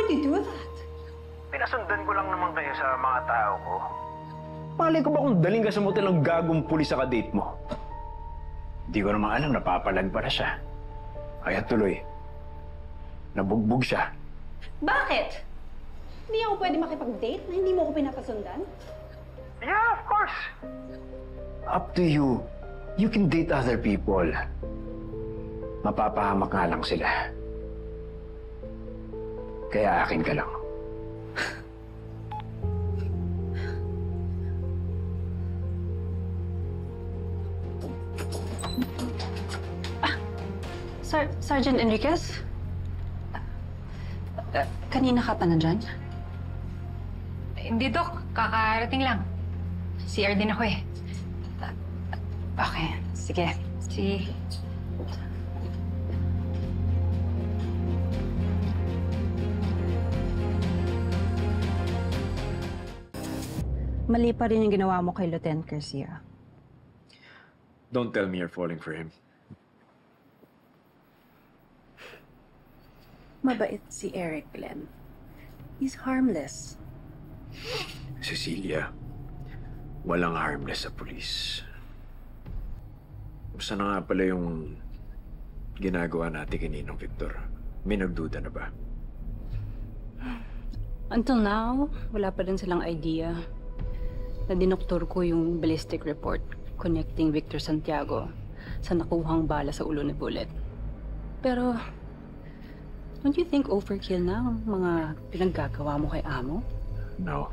would you do that? Pinasundan ko lang naman kayo sa mga tao ko. Malay ko ba kung daling ka sa motel ng gagong pulis sa kadate mo? Hindi ko naman alam, napapalag para siya. Kaya tuloy, nabugbog siya. Bakit? Hindi ako pwede makipag-date na hindi mo ko pinapasundan? Yeah, of course. Up to you. You can date other people. Mapapahamak nga lang sila. Kaya akin ka lang. Sergeant Enriquez? Kanina ka pa nandyan? Hindi, Doc. Kakarating lang. CR din ako eh. Okay, sige. Mali pa rin yung ginawa mo kay Lieutenant Garcia. Don't tell me you're falling for him. Mabait si Eric, Glenn. He's harmless. Cecilia, walang harmless sa pulis. Basta na nga pala yung ginagawa natin kay Ninong Victor. May nagduda na ba? Until now, wala pa rin silang idea na dinoktor ko yung ballistic report connecting Victor Santiago sa nakuhang bala sa ulo ni Bullet. Pero, don't you think overkill na ang mga pinaggagawa mo kay Amo? No.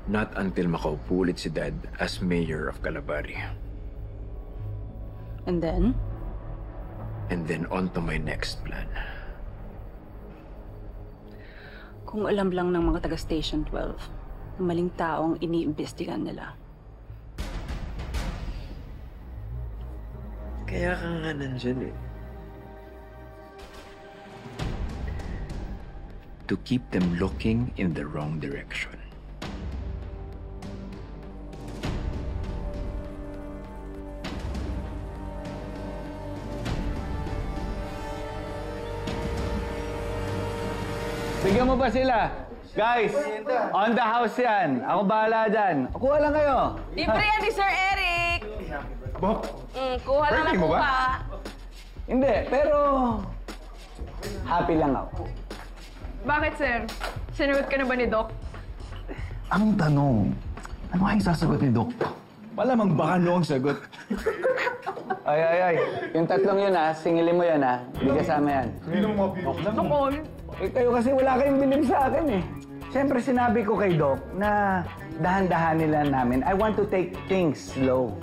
Not until makaupo ulit si Dad as mayor of Calabari. And then? And then on to my next plan. Kung alam lang ng mga taga Station 12 na maling tao ang iniimbestigan nila. Kaya ka nga nandyan eh. To keep them looking in the wrong direction. Bigyan mo pa sila. Guys, on the house yan. Ako bahala dyan. Kuha lang kayo. Libre yan ni Sir Eric! Bob, Kuha lang birthday ako mo ba? ka. Hindi, pero happy lang ako. Bakit, sir? Sinagot ka na ba ni Doc? Ang tanong, ano kayang sasagot ni Doc? Malamang baka noong sagot. Ay. Yung tatlong yun singilin mo yan Hindi kasama yan. hindi naman mabilis lang. Dokol. Kayo kasi wala kayong bilib sa akin eh. Siyempre sinabi ko kay Doc na dahan-dahanin lang namin. I want to take things slow.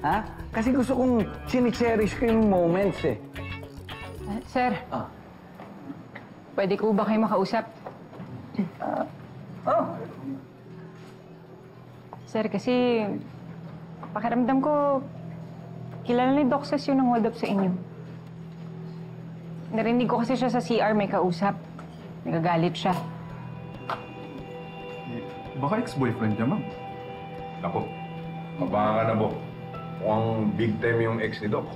Ha? Kasi gusto kong chine-cherish ko yung moments eh. Sir, pwede ko ba kayo makausap? Sir, kasi pakiramdam ko, kilala ni Doc Ses yung nang-hold up sa inyo. Narinig ko kasi siya sa CR may kausap. Nagagalit siya. Baka ex-boyfriend niya, ma'am. Naku, mabanga ka na, Bob. Mukhang big time yung ex ni Doc.